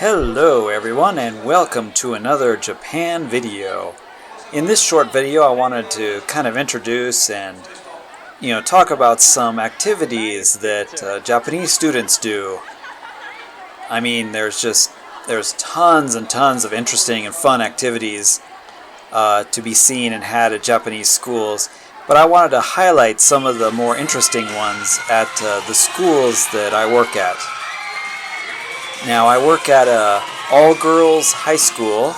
Hello everyone and welcome to another Japan video. In this short video I wanted to kind of introduce and talk about some activities that Japanese students do. I mean there's tons and tons of interesting and fun activities to be seen and had at Japanese schools, but I wanted to highlight some of the more interesting ones at the schools that I work at. Now, I work at a all-girls high school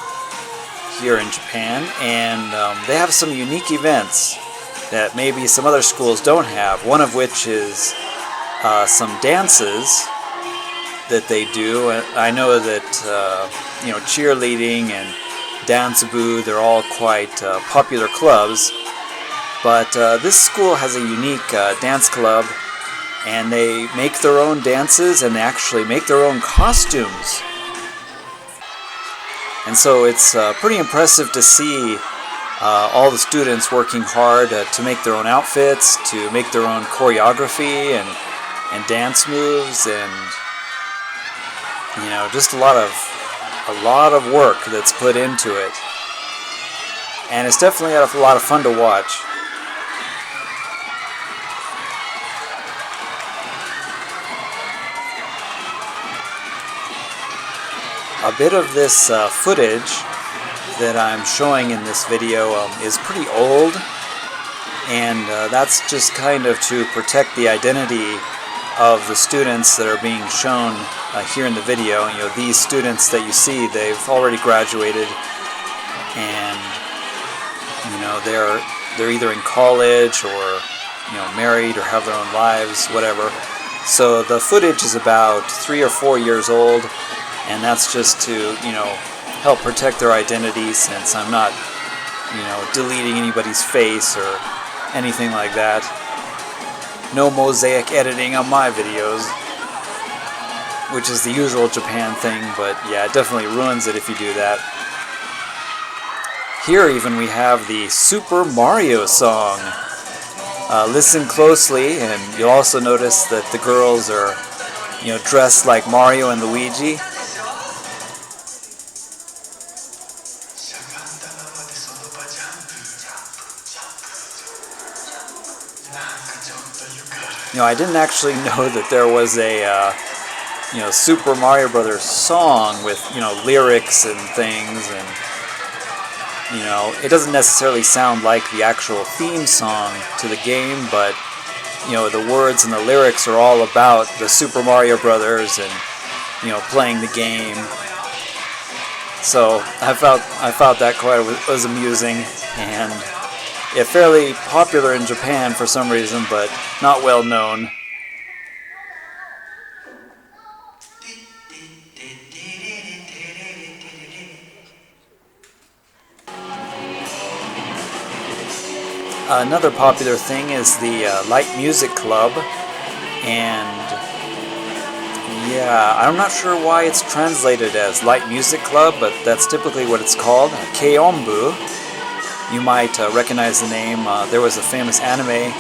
here in Japan, and they have some unique events that maybe some other schools don't have, one of which is some dances that they do. I know that cheerleading and dance-bu, they're all quite popular clubs, but this school has a unique dance club, and they make their own dances and they actually make their own costumes. And so it's pretty impressive to see all the students working hard to make their own outfits, to make their own choreography and dance moves, and just a lot of work that's put into it. And it's definitely a lot of fun to watch. A bit of this footage that I'm showing in this video is pretty old, and that's just kind of to protect the identity of the students that are being shown here in the video. These students that you see, they've already graduated, and they're either in college or married or have their own lives, whatever. So the footage is about 3 or 4 years old. And that's just to, help protect their identity, since I'm not, deleting anybody's face or anything like that. No mosaic editing on my videos, which is the usual Japan thing, but yeah, it definitely ruins it if you do that. Here even we have the Super Mario song. Listen closely and you'll also notice that the girls are, dressed like Mario and Luigi. I didn't actually know that there was a Super Mario Brothers song with lyrics and things, and it doesn't necessarily sound like the actual theme song to the game, but the words and the lyrics are all about the Super Mario Brothers and playing the game. So I thought that quite was amusing, and fairly popular in Japan for some reason, but not well known. Another popular thing is the light music club, and yeah, I'm not sure why it's translated as light music club, but that's typically what it's called, Keonbu. You might recognize the name. There was a famous anime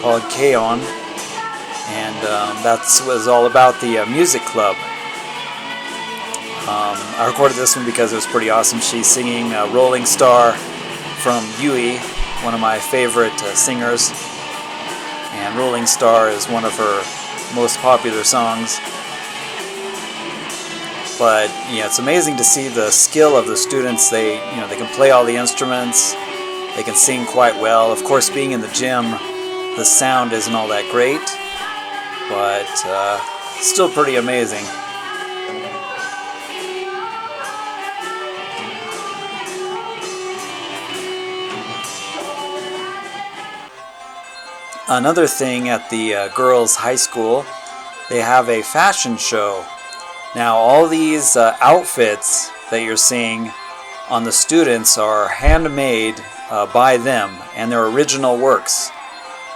called K-On! And that was all about the music club. I recorded this one because it was pretty awesome. She's singing Rolling Star from Yui, one of my favorite singers. And Rolling Star is one of her most popular songs. But yeah, it's amazing to see the skill of the students. They can play all the instruments. They can sing quite well. Of course, being in the gym, the sound isn't all that great, but still pretty amazing. Another thing at the girls' high school, they have a fashion show. Now, all these outfits that you're seeing on the students are handmade by them, and they're original works.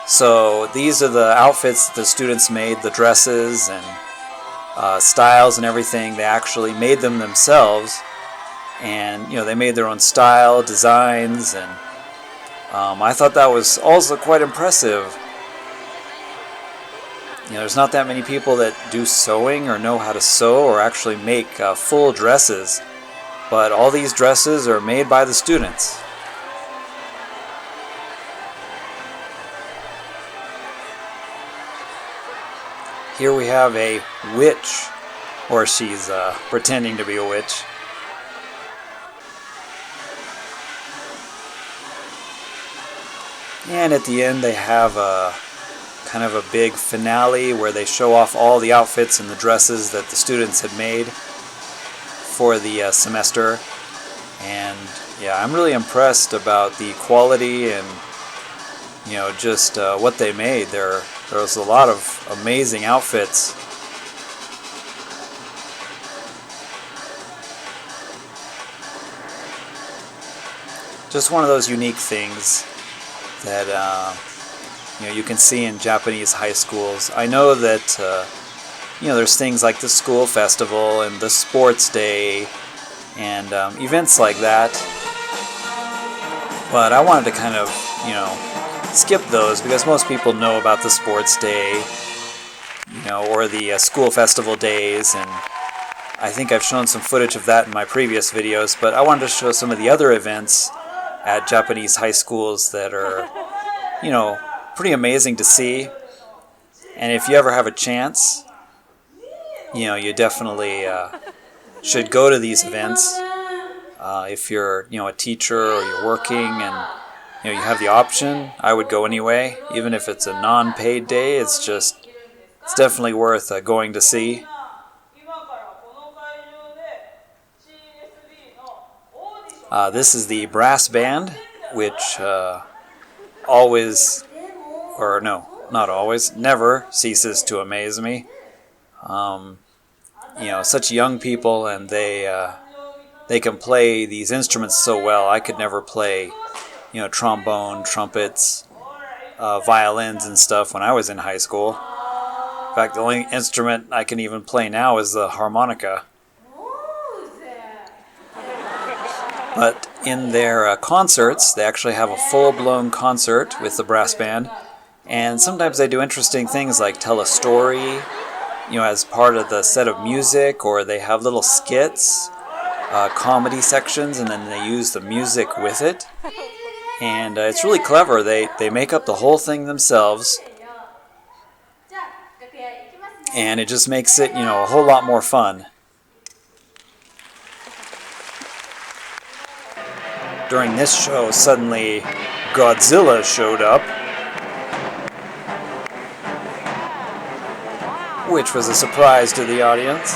So these are the outfits that the students made, the dresses and styles and everything. They actually made them themselves, and they made their own style, designs, and I thought that was also quite impressive. There's not that many people that do sewing or know how to sew or actually make full dresses, but all these dresses are made by the students. Here we have a witch, or she's pretending to be a witch. And at the end they have a kind of a big finale where they show off all the outfits and the dresses that the students had made for the semester. And yeah, I'm really impressed about the quality and just what they made. There was a lot of amazing outfits. Just one of those unique things that you can see in Japanese high schools. I know that there's things like the school festival and the sports day and events like that, but I wanted to kind of skip those because most people know about the sports day, or the school festival days, and I think I've shown some footage of that in my previous videos, but I wanted to show some of the other events at Japanese high schools that are pretty amazing to see. And if you ever have a chance, you definitely should go to these events. If you're a teacher or you're working and you have the option, I would go anyway. Even if it's a non-paid day, it's definitely worth going to see. This is the brass band, which always, or no, not always, never ceases to amaze me. Such young people, and they can play these instruments so well. I could never play, trombone, trumpets, violins and stuff when I was in high school. In fact, the only instrument I can even play now is the harmonica. But in their concerts, they actually have a full-blown concert with the brass band, and sometimes they do interesting things like tell a story, as part of the set of music, or they have little skits, comedy sections, and then they use the music with it. And it's really clever. They make up the whole thing themselves, and it just makes it, a whole lot more fun. During this show, suddenly Godzilla showed up, which was a surprise to the audience.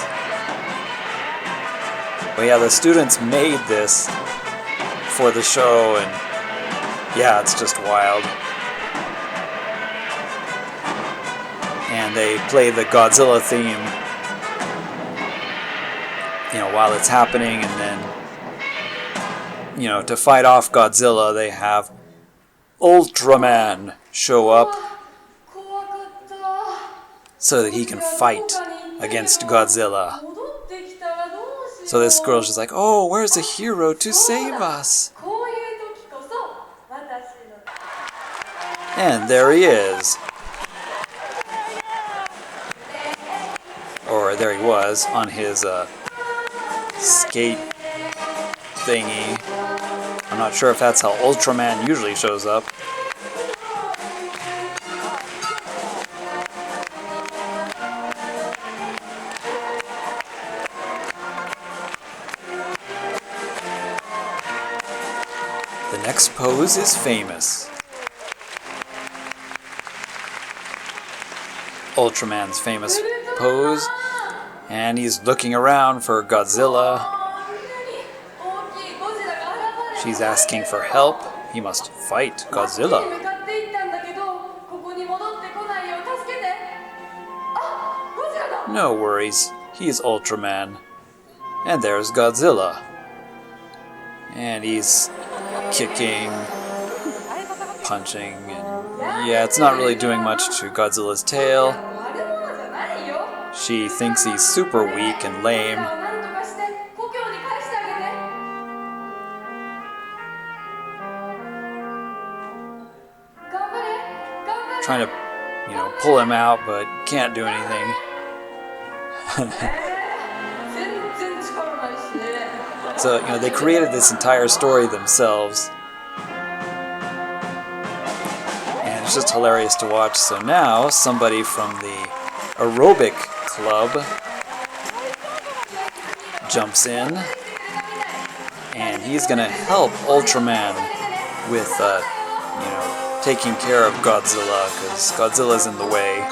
But yeah, the students made this for the show, and yeah, it's just wild. And they play the Godzilla theme, while it's happening, and then to fight off Godzilla, they have Ultraman show up so that he can fight against Godzilla. So this girl's just like, oh, where's the hero to save us? And there he is. Or there he was on his skate thingy. I'm not sure if that's how Ultraman usually shows up. The next pose is famous. Ultraman's famous pose, and he's looking around for Godzilla. She's asking for help. He must fight Godzilla. No worries, he's Ultraman. And there's Godzilla. And he's kicking, punching, and yeah, it's not really doing much to Godzilla's tail. She thinks he's super weak and lame. Trying to, pull him out, but can't do anything. So, they created this entire story themselves. And it's just hilarious to watch. So now, somebody from the aerobic club jumps in, and he's gonna help Ultraman with, taking care of Godzilla, because Godzilla's in the way.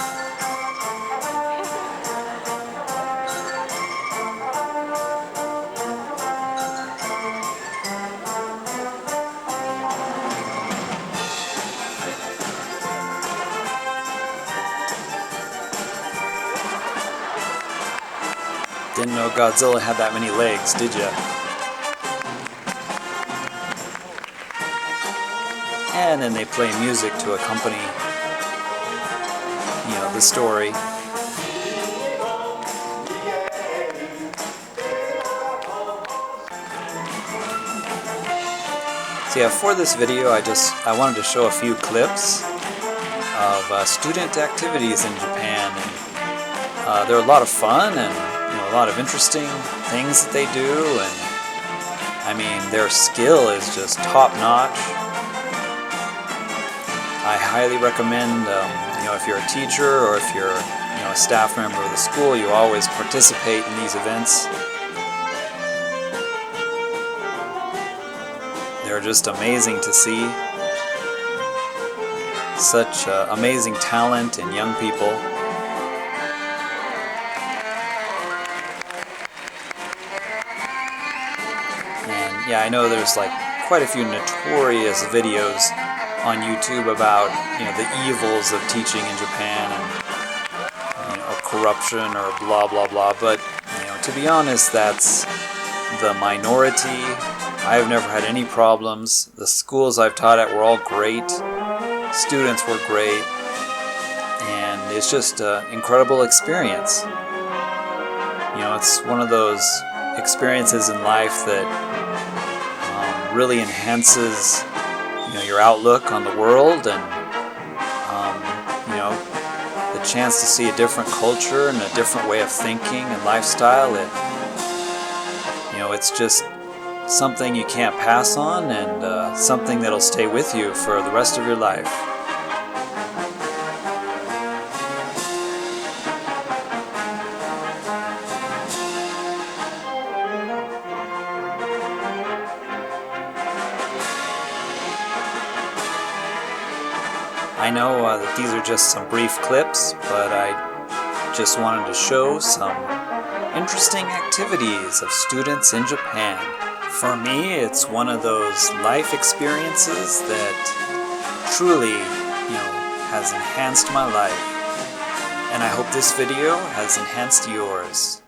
Didn't know Godzilla had that many legs, did ya? And then they play music to accompany, the story. So yeah, for this video, I wanted to show a few clips of student activities in Japan. And, they're a lot of fun and a lot of interesting things that they do, and I mean, their skill is just top-notch. I highly recommend, if you're a teacher or if you're, a staff member of the school, you always participate in these events. They're just amazing to see. Such amazing talent in young people. And yeah, I know there's like quite a few notorious videos on YouTube about the evils of teaching in Japan and corruption or blah blah blah, but to be honest, that's the minority. I've never had any problems. The schools I've taught at were all great. Students were great, and it's just an incredible experience. It's one of those experiences in life that really enhances your outlook on the world, and the chance to see a different culture and a different way of thinking and lifestyle. It's just something you can't pass on, and something that'll stay with you for the rest of your life. I know that these are just some brief clips, but I just wanted to show some interesting activities of students in Japan. For me, it's one of those life experiences that truly, has enhanced my life. And I hope this video has enhanced yours.